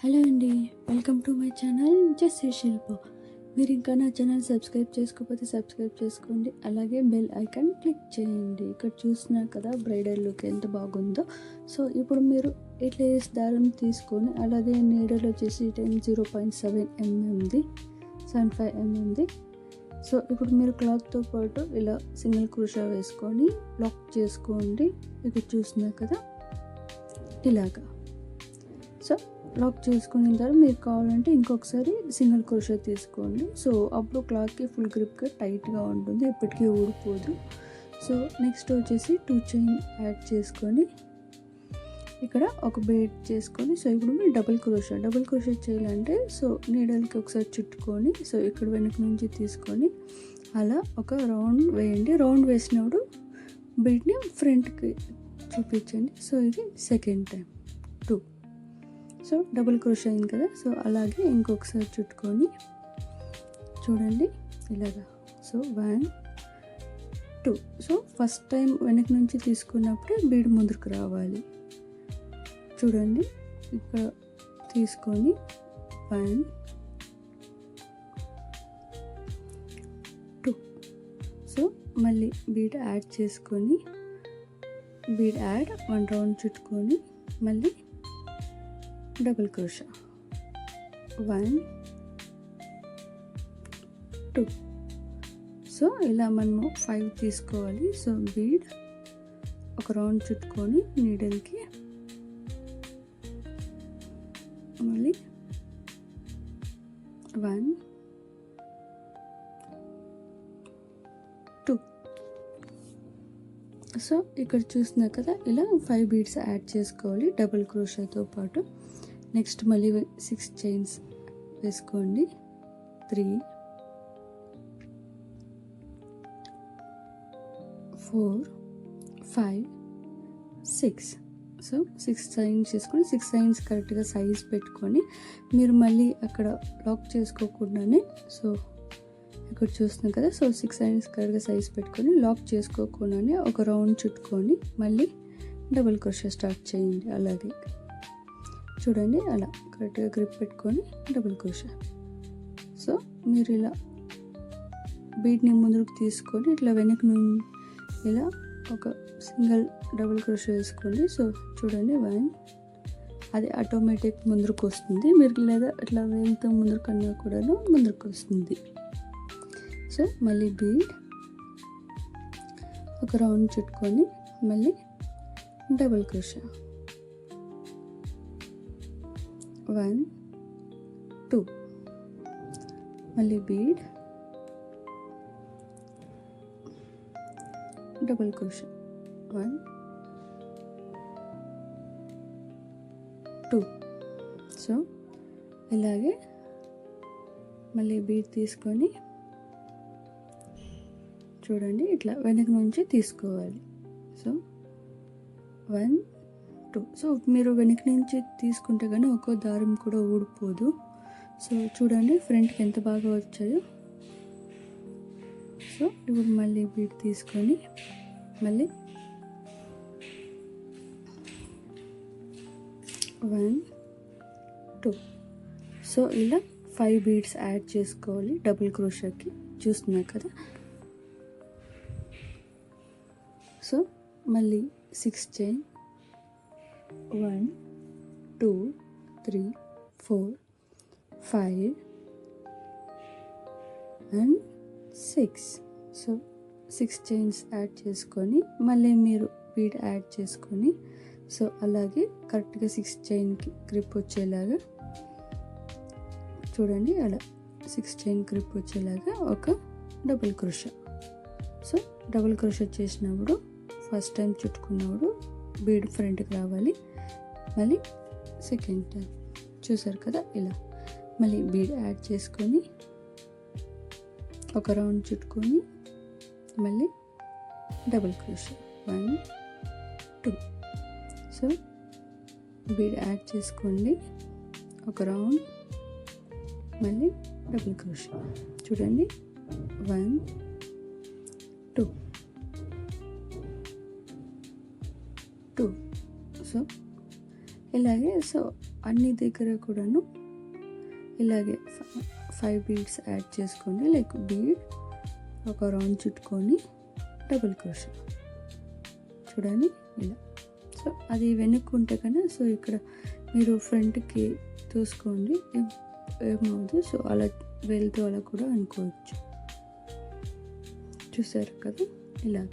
Hello అండి, welcome to my channel Jessie Shilpa. మీరు ఇంకా నా ఛానల్ సబ్స్క్రైబ్ చేసుకోకపోతే సబ్స్క్రైబ్ చేసుకోండి, అలాగే బెల్ ఐకాన్ క్లిక్ చేయండి. ఇక్కడ చూస్తున్నారు కదా బ్రైడల్ లుక్ ఎంత బాగుందో. సో ఇప్పుడు మీరు ఇట్లా దారం తీసుకొని, అలాగే నీడల్ వచ్చేసి 0.7 mmది 75 mmది. సో ఇప్పుడు మీరు క్లాత్తో పాటు ఇలా సింగిల్ క్రోషా వేసుకొని లాక్ చేసుకోండి. ఇక్కడ చూస్తున్నారు కదా ఇలాగా. సో లాక్ చేసుకున్న తర్వాత మీరు కావాలంటే ఇంకొకసారి సింగిల్ క్రోషా తీసుకోండి. సో అప్పుడు క్లాత్కి ఫుల్ గ్రిప్గా టైట్గా ఉంటుంది, ఎప్పటికీ ఊడిపోదు. సో నెక్స్ట్ వచ్చేసి 2 చైన్ యాడ్ చేసుకొని ఇక్కడ ఒక బేడ్ చేసుకొని, సో ఇప్పుడు మీరు డబుల్ క్రోషా చేయాలంటే సో నీడల్కి ఒకసారి చుట్టుకొని, సో ఇక్కడ వెనక నుంచి తీసుకొని అలా ఒక రౌండ్ వేయండి. రౌండ్ వేసినప్పుడు బీడ్ని ఫ్రంట్కి చూపించండి. సో ఇది second time 2. So double crochet అయింది కదా. సో అలాగే ఇంకొకసారి చుట్టుకొని చూడండి ఇలాగా. సో 1 2. సో ఫస్ట్ టైం వెనక నుంచి తీసుకున్నప్పుడే బీడ్ ముందుకు రావాలి. చూడండి ఇక్కడ తీసుకొని 1 2. సో మళ్ళీ బీడ్ యాడ్ చేసుకొని, బీడ్ యాడ్ 1 రౌండ్ చుట్టుకొని మళ్ళీ డబుల్ క్రోషా 1 2. సో ఇలా మనము 5 తీసుకోవాలి. సో బీడ్ ఒక రౌండ్ చుట్టుకొని నీడల్కి మళ్ళీ 1 2. సో ఇక్కడ చూస్తున్నారు కదా ఇలా 5 బీడ్స్ యాడ్ చేసుకోవాలి డబుల్ క్రోషాతో పాటు. నెక్స్ట్ మళ్ళీ 6 చైన్స్ వేసుకోండి. 3 4 5 6. సో 6 చైన్స్ చేసుకొని 6 చైన్స్ కరెక్ట్గా సైజ్ పెట్టుకొని మీరు మళ్ళీ అక్కడ లాక్ చేసుకోకుండానే, సో ఇక్కడ చూస్తున్నాం కదా. సో 6 చైన్స్ కరెక్ట్గా సైజ్ పెట్టుకొని లాక్ చేసుకోకుండానే ఒక రౌండ్ చుట్టుకొని మళ్ళీ డబుల్ క్రోషా స్టార్ట్ చేయండి. అలాగే చూడండి అలా కరెక్ట్గా గ్రిప్ పెట్టుకొని డబుల్ క్రోషా. సో మీరు ఇలా బీడ్ని ముందుకు తీసుకొని ఇట్లా వెనక నుండి ఇలా ఒక సింగిల్ డబుల్ క్రోషా వేసుకోండి. సో చూడండి 1, అది ఆటోమేటిక్ ముందుకు వస్తుంది. మీరు లేదా ఇట్లా వేలుతో ముందుకు కన్నా కూడా ముందుకు వస్తుంది. సో మళ్ళీ బీడ్ ఒక రౌండ్ చుట్టుకొని మళ్ళీ డబుల్ క్రోషా 1 2. మళ్ళీ బీడ్ డబుల్ క్రోషా 1 2. సో ఇలాగే మళ్ళీ బీడ్ తీసుకొని చూడండి ఇట్లా వెనక నుంచి తీసుకోవాలి. సో 1 2. సో మీరు వెనక నుంచి తీసుకుంటే కానీ ఒక్కో దారం కూడా ఊడిపోదు. సో చూడండి ఫ్రంట్కి ఎంత బాగా వచ్చాయో. సో ఇప్పుడు మళ్ళీ బీడ్ తీసుకొని మళ్ళీ 1 2. సో ఇలా 5 బీడ్స్ యాడ్ చేసుకోవాలి డబుల్ క్రోషాకి. చూస్తున్నారు కదా. సో మళ్ళీ 6 chain 1 2 3 4 5 and 6. So 6 chains add చేసుకొని మళ్ళీ మీరు బీడ్ యాడ్ చేసుకొని, సో అలాగే కరెక్ట్గా 6 చైన్కి గ్రిప్ వచ్చేలాగా చూడండి అలా 6 చైన్ గ్రిప్ వచ్చేలాగా ఒక double crochet. So double crochet చేసినప్పుడు ఫస్ట్ టైం చుట్టుకున్నప్పుడు బీడ్ ఫ్రంట్కి రావాలి. మళ్ళీ సెకండ్ టైం చూసారు కదా ఇలా మళ్ళీ బీడ్ యాడ్ చేసుకొని ఒక రౌండ్ చుట్టుకొని మళ్ళీ double crochet 1 2. So bead add చేసుకోండి ఒక రౌండ్ మళ్ళీ డబుల్ క్రోషా. చూడండి 1 2 2. సో ఇలాగే. సో అన్ని దగ్గర కూడాను ఇలాగే 5 బీడ్స్ యాడ్ చేసుకోండి. లైక్ బీడ్ ఒక రౌండ్ చుట్టుకొని డబుల్ క్రోషే చూడండి ఇలా. సో అది వెనక్కి ఉంటే కన్నా సో ఇక్కడ మీరు ఫ్రంట్కి చూసుకోండి ఏమవుదు. సో అలా వెళ్తూ అలా కూడా అనుకోవచ్చు. చూసారు కదా ఇలా.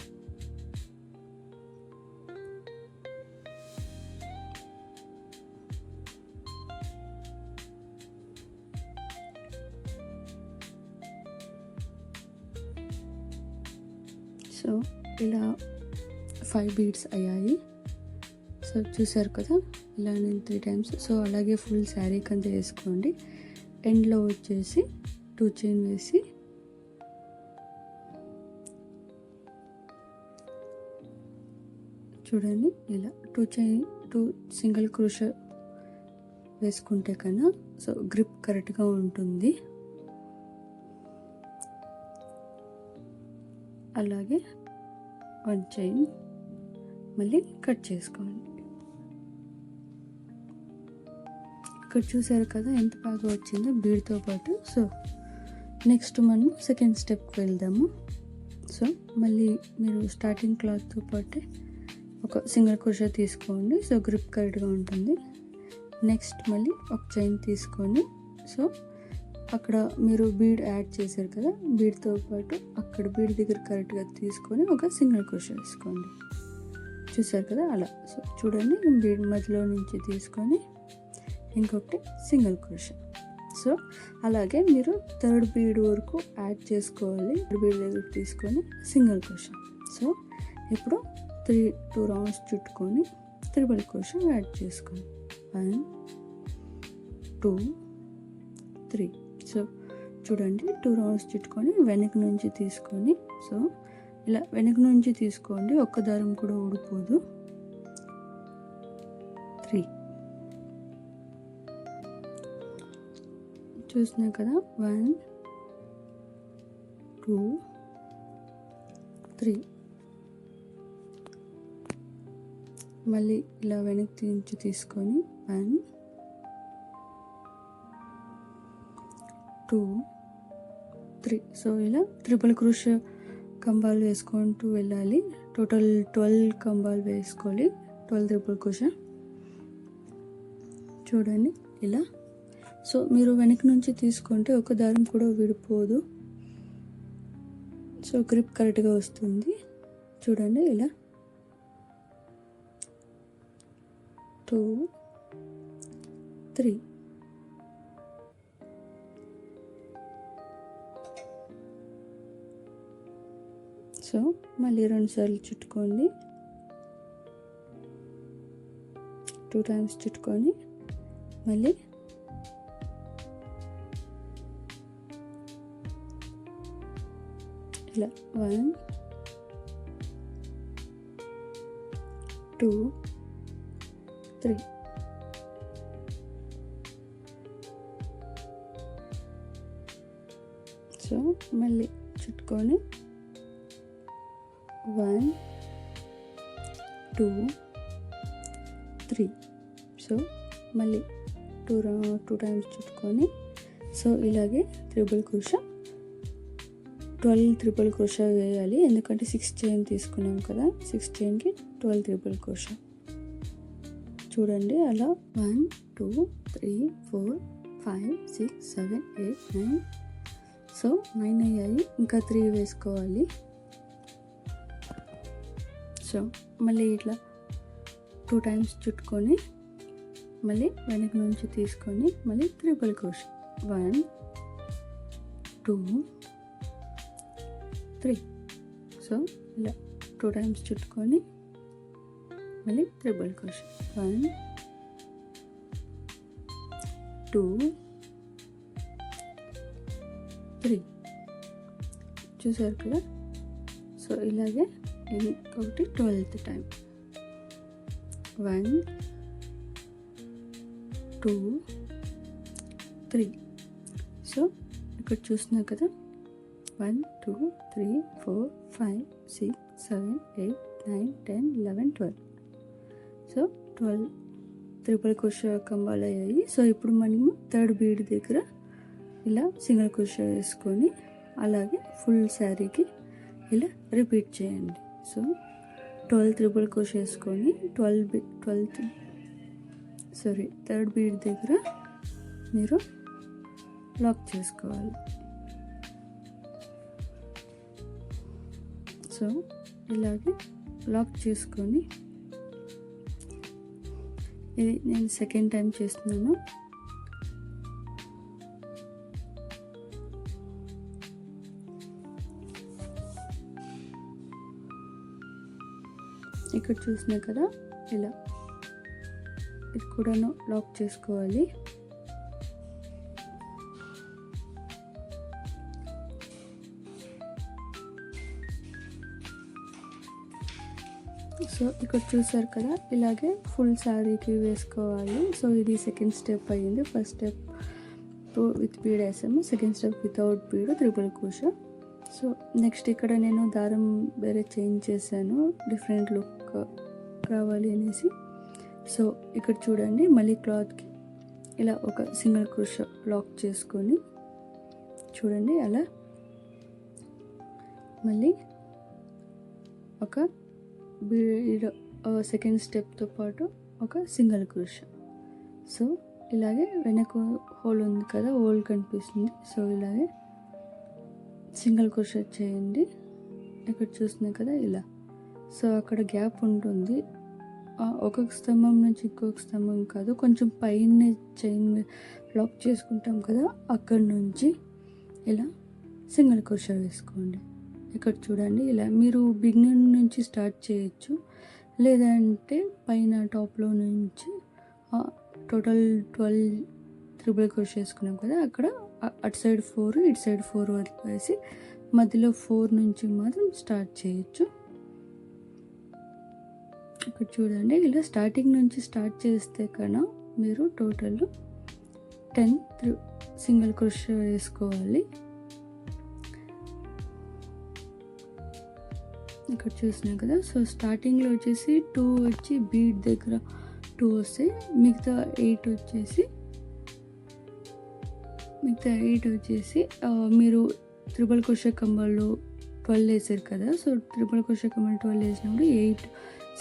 సో ఇలా 5 బీడ్స్ అయ్యాయి. సో చూసారు కదా ఇలా నేను 3 టైమ్స్. సో అలాగే ఫుల్ శారీ కింద వేసుకోండి. ఎండ్లో వచ్చేసి 2 చైన్ వేసి చూడండి ఇలా 2 సింగిల్ క్రోషే వేసుకుంటే కన్నా సో గ్రిప్ కరెక్ట్గా ఉంటుంది. అలాగే 1 చైన్ మళ్ళీ కట్ చేసుకోండి. ఇక్కడ చూసారు కదా ఎంత బాగా వచ్చిందో బీడ్తో పాటు. సో నెక్స్ట్ మనం సెకండ్ స్టెప్కి వెళ్దాము. సో మళ్ళీ మీరు స్టార్టింగ్ క్లాత్తో పాటే ఒక సింగిల్ క్రోషే తీసుకోండి. సో గ్రిప్ కరెక్ట్గా ఉంటుంది. నెక్స్ట్ మళ్ళీ ఒక చైన్ తీసుకొని సో అక్కడ మీరు బీడ్ యాడ్ చేశారు కదా బీడ్తో పాటు అక్కడ బీడ్ దగ్గర కరెక్ట్గా తీసుకొని ఒక సింగిల్ క్రోషే వేసుకోండి. చూసారు కదా అలా. సో చూడండి బీడ్ మధ్యలో నుంచి తీసుకొని ఇంకొకటి సింగిల్ క్రోషే. సో అలాగే మీరు 3rd బీడ్ వరకు యాడ్ చేసుకోవాలి. బీడ్ దగ్గర తీసుకొని సింగిల్ క్రోషే. సో ఇప్పుడు 2 రౌండ్స్ చుట్టుకొని త్రిబుల్ క్రోషే యాడ్ చేసుకోండి. 1 2 3. సో చూడండి 2 రౌండ్స్ చుట్టుకొని వెనక నుంచి తీసుకొని సో ఇలా వెనక నుంచి తీసుకోండి. ఒక్క దారం కూడా ఊడిపోదు. 3 చూసినా కదా 1 2 3. మళ్ళీ ఇలా వెనక్కి నుంచి తీసుకొని 1 2 3. సో ఇలా ట్రిపుల్ క్రోషే కంబాలు వేసుకుంటూ వెళ్ళాలి. టోటల్ 12 కంబాలు వేసుకోవాలి. 12 ట్రిపుల్ క్రోషే చూడండి ఇలా. సో మీరు వెనక నుంచి తీసుకుంటే ఒక దారం కూడా విడిపోదు. సో గ్రిప్ కరెక్ట్గా వస్తుంది. చూడండి ఇలా 2 3. సో మళ్ళీ 2 సార్లు చుట్టుకోండి. 2 టైమ్స్ చుట్టుకొని మళ్ళీ ఇలా 1 2 3. సో మళ్ళీ చుట్టుకొని 1 2 3. సో మళ్ళీ 2 టైమ్స్ చుట్టుకొని సో ఇలాగే ట్రిపుల్ క్రోషే 12 ట్రిపుల్ క్రోషే వేయాలి. ఎందుకంటే 6 చైన్ తీసుకున్నాం కదా 6 చైన్కి 12 ట్రిపుల్ క్రోషే. చూడండి అలా 1 2 3 4 5 6 7 8 9. సో 9 అయ్యాయి. ఇంకా 3 వేసుకోవాలి. సో మళ్ళీ ఇట్లా 2 టైమ్స్ చుట్టుకొని మళ్ళీ వెనక నుంచి తీసుకొని మళ్ళీ ట్రిపుల్ క్రోషే 1 2 3. సో ఇలా 2 టైమ్స్ చుట్టుకొని మళ్ళీ ట్రిపుల్ క్రోషే 1 2 3. చూసారు కదా. సో ఇలాగే ఇంకొకటి 12th టైం 1 2 3. సో ఇక్కడ చూస్తున్నారు కదా 1 2 3 4 5 6 7 8 9 10 11 12. సో 12 త్రిపుల్ క్రోషా కంబాలు అయ్యాయి. సో ఇప్పుడు మనము థర్డ్ బీడ్ దగ్గర ఇలా సింగిల్ క్రోషా వేసుకొని అలాగే ఫుల్ శారీకి ఇలా రిపీట్ చేయండి. సో 12 త్రిపుల్ క్రోషా వేసుకొని థర్డ్ బీడ్ దగ్గర మీరు లాక్ చేసుకోవాలి. సో ఇలాగే లాక్ చేసుకొని, ఇది నేను సెకండ్ టైం చేస్తున్నాను. ఇక్కడ చూసినా కదా ఇలా ఇది కూడాను లాక్ చేసుకోవాలి. సో ఇక్కడ చూసారు కదా ఇలాగే ఫుల్ శారీకి వేసుకోవాలి. సో ఇది సెకండ్ స్టెప్ అయ్యింది. ఫస్ట్ స్టెప్ విత్ బీడ్ వేసాము, second step without bead triple crochet. So next ఇక్కడ నేను దారం వేరే చేంజ్ చేశాను, డిఫరెంట్ లుక్ రావాలి అనేసి. సో ఇక్కడ చూడండి, మళ్ళీ క్లాత్కి ఇలా ఒక సింగిల్ క్రోషా లాక్ చేసుకొని చూడండి, అలా మళ్ళీ ఒక బీడ్ సెకండ్ స్టెప్తో పాటు ఒక సింగిల్ క్రోషా. సో ఇలాగే వెనక హోల్ ఉంది కదా, హోల్ కనిపిస్తుంది. సో ఇలాగే సింగిల్ క్రోషా చేయండి. ఇక్కడ చూస్తున్నాయి కదా ఇలా. సో అక్కడ గ్యాప్ ఉంటుంది, ఒక్కొక్క స్తంభం నుంచి ఇంకొక స్తంభం కాదు, కొంచెం పైన చైన్ లాక్ చేసుకుంటాం కదా, అక్కడి నుంచి ఇలా సింగిల్ క్రోషా వేసుకోండి. ఇక్కడ చూడండి ఇలా మీరు బిగినింగ్ నుంచి స్టార్ట్ చేయొచ్చు, లేదంటే పైన టాప్లో నుంచి టోటల్ 12 త్రిపుల్ క్రోషా వేసుకున్నాం కదా, అక్కడ అటు సైడ్ 4 ఇటు సైడ్ 4 వరకు వేసి మధ్యలో 4 నుంచి మాత్రం స్టార్ట్ చేయొచ్చు. ఇక్కడ చూడండి ఇలా స్టార్టింగ్ నుంచి స్టార్ట్ చేస్తే కన్నా మీరు టోటల్ 10 సింగిల్ క్రోషా వేసుకోవాలి. ఇక్కడ చూసినాం కదా. సో స్టార్టింగ్లో వచ్చేసి 2 వచ్చి బీడ్ దగ్గర 2 వస్తాయి, మిగతా 8 వచ్చేసి మీరు త్రిపుల్ క్రోషా కంబాల్లో 12 వేసారు కదా. సో త్రిపుల్ క్రోషా కంబాలు 12 వేసినప్పుడు 8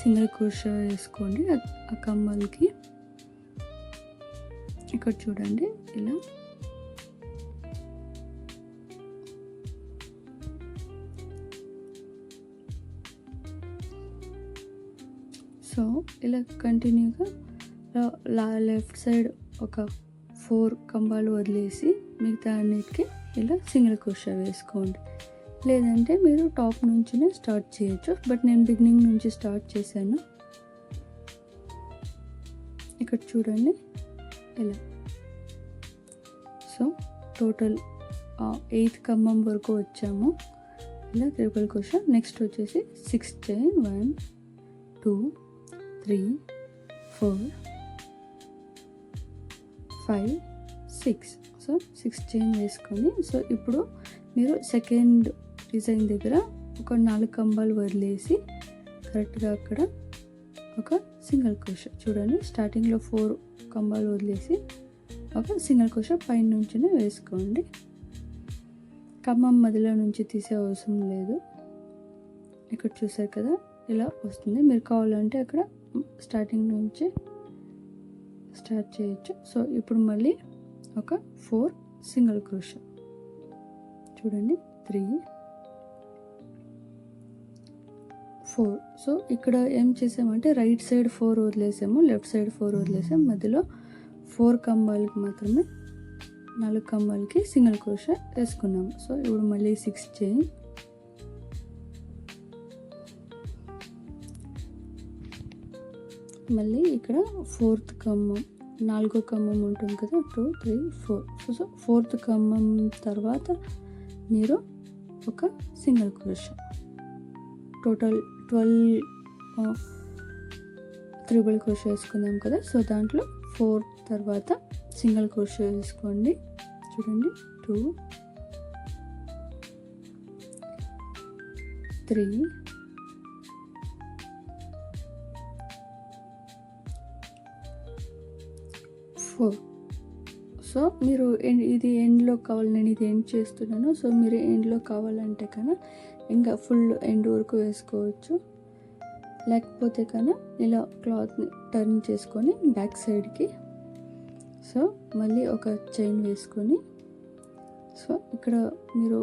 సింగిల్ క్రోషా వేసుకోండి ఆ కంబాలకి. ఇక్కడ చూడండి ఇలా. సో ఇలా కంటిన్యూగా లెఫ్ట్ సైడ్ ఒక 4 కంబాలు వదిలేసి మిగతా అన్నిటికీ ఇలా సింగిల్ క్రోషా వేసుకోండి, లేదంటే మీరు టాప్ నుంచినే స్టార్ట్ చేయొచ్చు. బట్ నేను బిగినింగ్ నుంచి స్టార్ట్ చేశాను. ఇక్కడ చూడండి ఇలా. సో టోటల్ 8 కంబం వరకు వచ్చాము ఇలా త్రిపుల్ క్రోషా. నెక్స్ట్ వచ్చేసి 6 చైన్ 1 2 3 4 5 6. సో 6 చైన్ వేసుకొని, సో ఇప్పుడు మీరు సెకండ్ డిజైన్ దగ్గర ఒక 4 కంబాలు వదిలేసి కరెక్ట్గా అక్కడ ఒక సింగిల్ క్రోషా చూడండి. స్టార్టింగ్లో 4 కంబాలు వదిలేసి ఒక సింగిల్ క్రోషా పైన నుంచినే వేసుకోండి. కమ్మం మధ్యలో నుంచి తీసే అవసరం లేదు. ఇక్కడ చూసారు కదా ఇలా వస్తుంది. మీరు కావాలంటే అక్కడ స్టార్టింగ్ నుంచి స్టార్ట్ చేయొచ్చు. సో ఇప్పుడు మళ్ళీ ఒక 4 సింగిల్ క్రోషా చూడండి, 3 4. సో ఇక్కడ ఏం చేసామంటే రైట్ సైడ్ 4 వదిలేసాము, లెఫ్ట్ సైడ్ 4 వదిలేసాము, మధ్యలో 4 కంబాలకి మాత్రమే 4 కంబాలకి సింగిల్ క్రోషా వేసుకున్నాము. సో ఇప్పుడు మళ్ళీ 6 చైన్, మళ్ళీ ఇక్కడ 4th కమ్మం, 4వ కమ్మం ఉంటుంది కదా, 2 3 4. సో 4th కమ్మం తర్వాత మీరు ఒక single crochet. Total 12 triple crochet వేసుకున్నాం కదా. సో దాంట్లో 4 తర్వాత సింగిల్ క్రోషా వేసుకోండి. చూడండి 2 3 4 4. సో మీరు ఇది ఎండ్లో కావాలి, నేను ఇది ఎండ్ చేస్తున్నాను. సో మీరు ఎండ్లో కావాలంటే కన్నా ఇంకా ఫుల్ ఎండ్ వరకు వేసుకోవచ్చు. లేకపోతే కన్నా ఇలా క్లాత్ని టర్న్ చేసుకొని బ్యాక్ సైడ్కి సో మళ్ళీ ఒక చైన్ వేసుకొని సో ఇక్కడ మీరు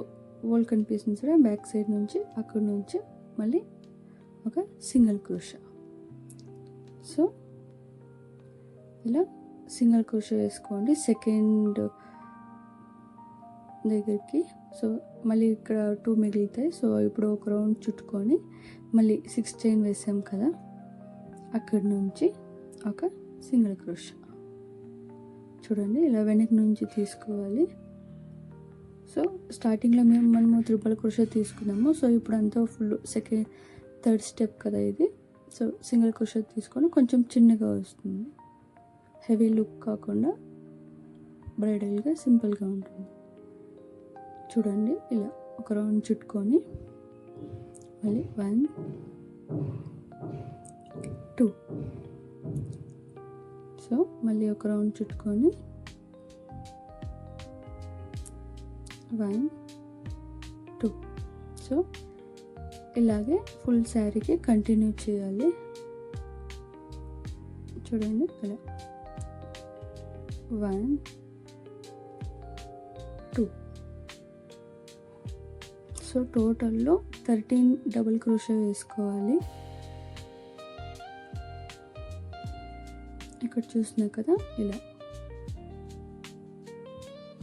హోల్ కనిపిస్తుంది సరే బ్యాక్ సైడ్ నుంచి అక్కడ నుంచి మళ్ళీ ఒక సింగిల్ క్రోషా. సో ఇలా సింగిల్ క్రోషా వేసుకోండి సెకండ్ దగ్గరికి. సో మళ్ళీ ఇక్కడ 2 మిగులుతాయి. సో ఇప్పుడు ఒక రౌండ్ చుట్టుకొని మళ్ళీ 6 చైన్ వేసాం కదా, అక్కడి నుంచి ఒక సింగిల్ క్రోషా. చూడండి ఇలా వెనక నుంచి తీసుకోవాలి. సో స్టార్టింగ్లో మనము త్రిపుల్ క్రోషా తీసుకున్నాము. సో ఇప్పుడు అంతా ఫుల్ థర్డ్ స్టెప్ కదా ఇది. సో సింగిల్ క్రోషా తీసుకొని కొంచెం చిన్నగా వస్తుంది, హెవీ లుక్ కాకుండా బ్రైడల్గా సింపుల్గా ఉంటుంది. చూడండి ఇలా ఒక రౌండ్ చుట్టుకొని మళ్ళీ 1 2. సో మళ్ళీ ఒక రౌండ్ చుట్టుకొని 1 2. సో ఇలాగే ఫుల్ శారీకి కంటిన్యూ చేయాలి. చూడండి ఇలా 1 2. సో టోటల్లో 13 డబుల్ క్రోషా వేసుకోవాలి. ఇక్కడ చూస్తున్నా కదా ఇలా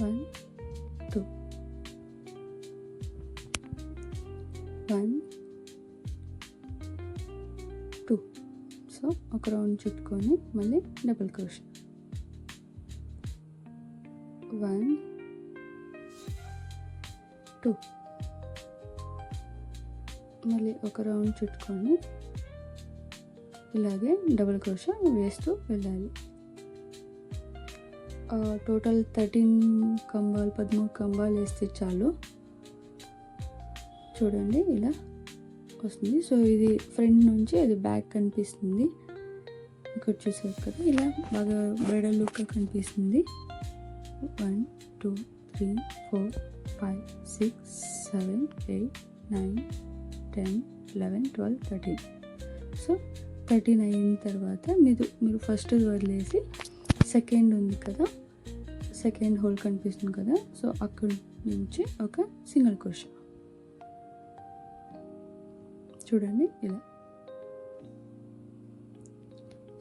1 2 1 2. సో ఒక రౌండ్ చుట్టుకొని మళ్ళీ డబుల్ క్రోషా 1 2. మళ్ళీ ఒక రౌండ్ చుట్టుకొని ఇలాగే డబుల్ క్రోషా వేస్తూ వెళ్ళాలి. టోటల్ 13 కంబాలు వేస్తే చాలు. చూడండి ఇలా వస్తుంది. సో ఇది ఫ్రంట్ నుంచి అది బ్యాక్ కనిపిస్తుంది. ఇక్కడ చూసారు కదా ఇలా బాగా బ్రైడల్ లుక్గా కనిపిస్తుంది. 1 2 3 4 5 6 7 8 9 10 11 12 13. సో 13 అయిన తర్వాత మీరు ఫస్ట్ వదిలేసి సెకండ్ ఉంది కదా, సెకండ్ హోల్ కనిపిస్తుంది కదా, సో అక్కడి నుంచి ఒక సింగిల్ క్రోషా. చూడండి ఇలా.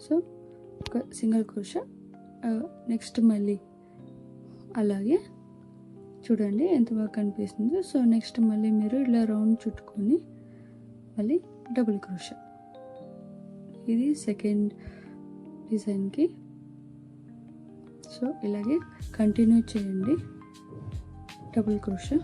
సో ఒక సింగిల్ క్రోషా. నెక్స్ట్ మళ్ళీ అలాగే చూడండి ఎంత బాగా కనిపిస్తుందో. సో నెక్స్ట్ మళ్ళీ మీరు ఇలా రౌండ్ చుట్టుకొని మళ్ళీ డబుల్ క్రోషా. ఇది సెకండ్ డిజైన్కి. సో ఇలాగే కంటిన్యూ చేయండి డబుల్ క్రోషా.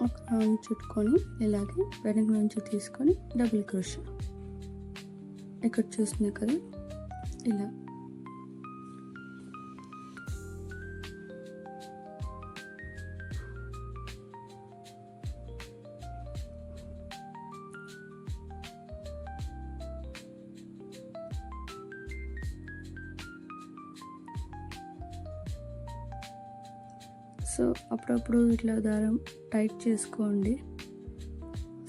ఒక రౌండ్ చుట్టుకొని ఇలాగే వెనక నుంచి తీసుకొని డబుల్ క్రోషా. ఇక్కడ చూస్తున్నాయి కదా ఇలా. సో అప్పుడప్పుడు ఇట్లా దారం టైట్ చేసుకోండి.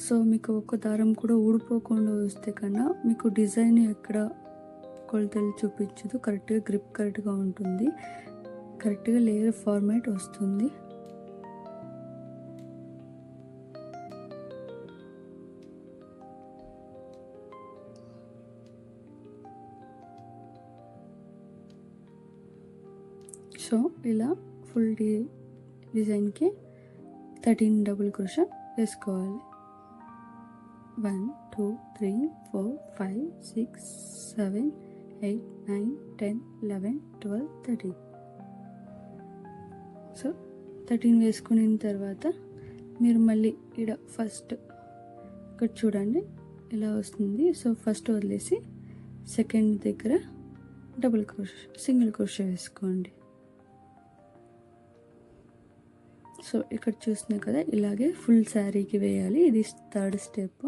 సో మీకు ఒక దారం కూడా ఊడిపోకుండా వస్తే కన్నా మీకు డిజైన్ ఎక్కడ కొలతలు చూపించదు, కరెక్ట్గా గ్రిప్ కరెక్ట్గా ఉంటుంది, కరెక్ట్గా లేయర్ ఫార్మాట్ వస్తుంది. సో ఇలా ఫుల్ డిజైన్కి 13 డబుల్ క్రోషా వేసుకోవాలి. 1 2 3 4 5 6 7 8 9 10 11 12 13. సో 13 వేసుకున్న తర్వాత మీరు మళ్ళీ ఇక్కడ ఫస్ట్ ఇక్కడ చూడండి ఇలా వస్తుంది. సో ఫస్ట్ వదిలేసి సెకండ్ దగ్గర డబుల్ క్రోషా సింగిల్ క్రోషా వేసుకోండి. సో ఇక్కడ చూసినా కదా ఇలాగే ఫుల్ శారీకి వేయాలి. ఇది థర్డ్ స్టెప్.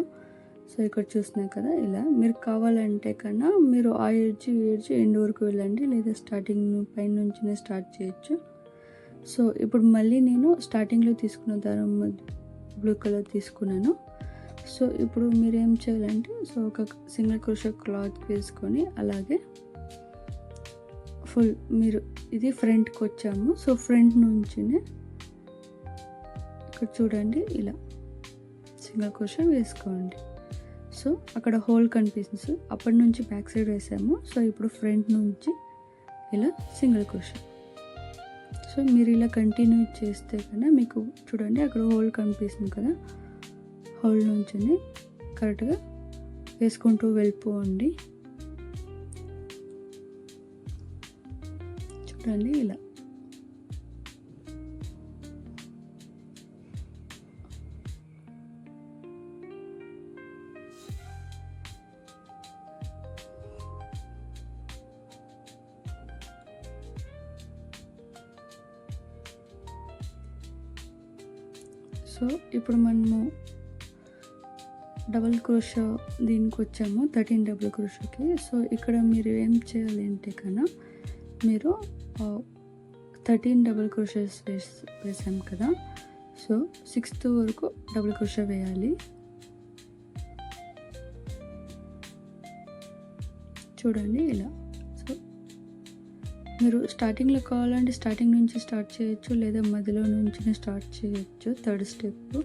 సో ఇక్కడ చూసినా కదా ఇలా మీరు కావాలంటే కన్నా మీరు ఆ ఎడ్జ్ ఎండ్ వరకు వెళ్ళండి, లేదా స్టార్టింగ్ పైన నుంచినే స్టార్ట్ చేయొచ్చు. సో ఇప్పుడు మళ్ళీ నేను స్టార్టింగ్లో తీసుకున్న దారం బ్లూ కలర్ తీసుకున్నాను. సో ఇప్పుడు మీరు ఏం చేయాలంటే సో ఒక సింగిల్ క్రోషే క్లాత్ వేసుకొని అలాగే ఫుల్ మీరు ఇది ఫ్రంట్కి వచ్చాము. సో ఫ్రంట్ నుంచినే ఇక్కడ చూడండి ఇలా సింగిల్ క్రోషే వేసుకోండి. సో అక్కడ హోల్ కనిపిస్తుంది, అప్పటి నుంచి బ్యాక్ సైడ్ వేసాము. సో ఇప్పుడు ఫ్రంట్ నుంచి ఇలా సింగిల్ క్రోషే. సో మీరు ఇలా కంటిన్యూ చేస్తే కన్నా మీకు చూడండి అక్కడ హోల్ కనిపిస్తుంది కదా, హోల్ నుంచి కరెక్ట్గా వేసుకుంటూ వెళ్ళిపోండి. చూడండి ఇలా. సో ఇప్పుడు మనము డబుల్ క్రోషా దీనికి వచ్చాము, 13 డబుల్ క్రోషాకి. సో ఇక్కడ మీరు ఏం చేయాలి అంటే కన్నా మీరు 13 డబుల్ క్రోషాస్ వేసాం కదా, సో 6th వరకు డబుల్ క్రోషా వేయాలి. చూడండి ఇలా. సో మీరు స్టార్టింగ్లో కావాలంటే స్టార్టింగ్ నుంచి స్టార్ట్ చేయొచ్చు, లేదా మధ్యలో నుంచి స్టార్ట్ చేయొచ్చు, థర్డ్ స్టెప్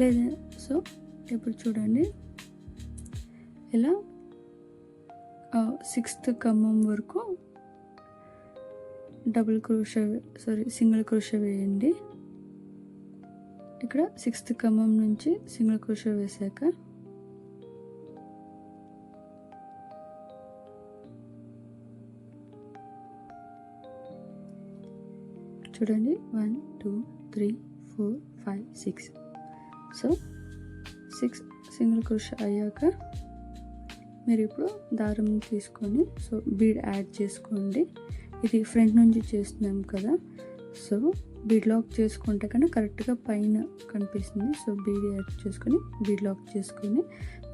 లేదా. సో ఇప్పుడు చూడండి ఇలా 6th కమ్మం వరకు సింగిల్ క్రోషా వేయండి. ఇక్కడ 6th కమ్మం నుంచి సింగిల్ క్రోషా వేసాక చూడండి 1 2 3 4 5 6. సో 6 సింగిల్ క్రోషా అయ్యాక మీరు ఇప్పుడు దారం తీసుకొని సో బీడ్ యాడ్ చేసుకోండి. ఇది ఫ్రంట్ నుంచి చేస్తున్నాం కదా, సో బీడ్ లాక్ చేసుకుంటే కన్నా కరెక్ట్గా పైన కనిపిస్తుంది. సో బీడ్ యాడ్ చేసుకొని బీడ్ లాక్ చేసుకొని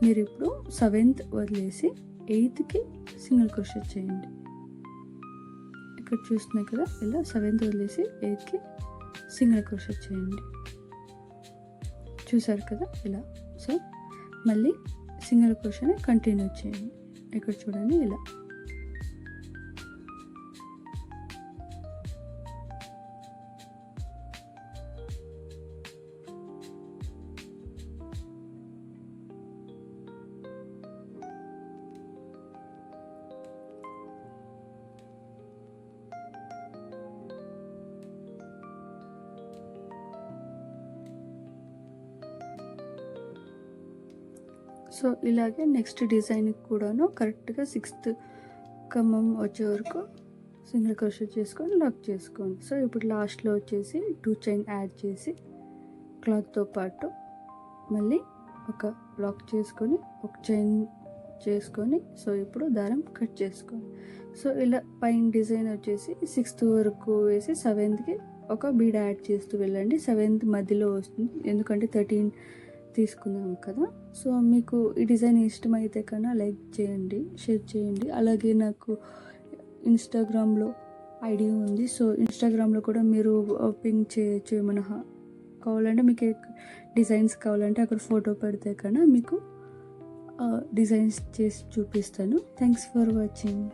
మీరు ఇప్పుడు 7th వదిలేసి 8th సింగిల్ క్రోషా చేయండి. ఇక్కడ చూస్తున్నాయి కదా ఇలా 7th వదిలేసి 8th సింగిల్ క్రోషా చేయండి. చూసారు కదా ఇలా. సో మళ్ళీ సింగిల్ క్రోషాని కంటిన్యూ చేయండి. ఇక్కడ చూడండి ఇలా. సో ఇలాగే నెక్స్ట్ డిజైన్కి కూడాను కరెక్ట్గా 6th కమ్మం వచ్చే వరకు సింగిల్ క్రోషా చేసుకొని లాక్ చేసుకోండి. సో ఇప్పుడు లాస్ట్లో వచ్చేసి 2 చైన్ యాడ్ చేసి క్లాత్తో పాటు మళ్ళీ ఒక లాక్ చేసుకొని ఒక చైన్ చేసుకొని సో ఇప్పుడు దారం కట్ చేసుకోండి. సో ఇలా పైన డిజైన్ వచ్చేసి 6th వరకు వేసి 7th ఒక బీడ్ యాడ్ చేస్తూ వెళ్ళండి. 7th మధ్యలో వస్తుంది, ఎందుకంటే 13 తీసుకున్నాం కదా. సో మీకు ఈ డిజైన్ ఇష్టమైతే కన్నా లైక్ చేయండి, షేర్ చేయండి. అలాగే నాకు ఇన్స్టాగ్రామ్లో ఐడి ఉంది. సో ఇన్స్టాగ్రామ్లో కూడా మీరు పింక్ చేయొచ్చు. ఏమైనా కావాలంటే మీకు డిజైన్స్ కావాలంటే అక్కడ ఫోటో పెడితే కన్నా మీకు డిజైన్స్ చేసి చూపిస్తాను. Thanks for watching.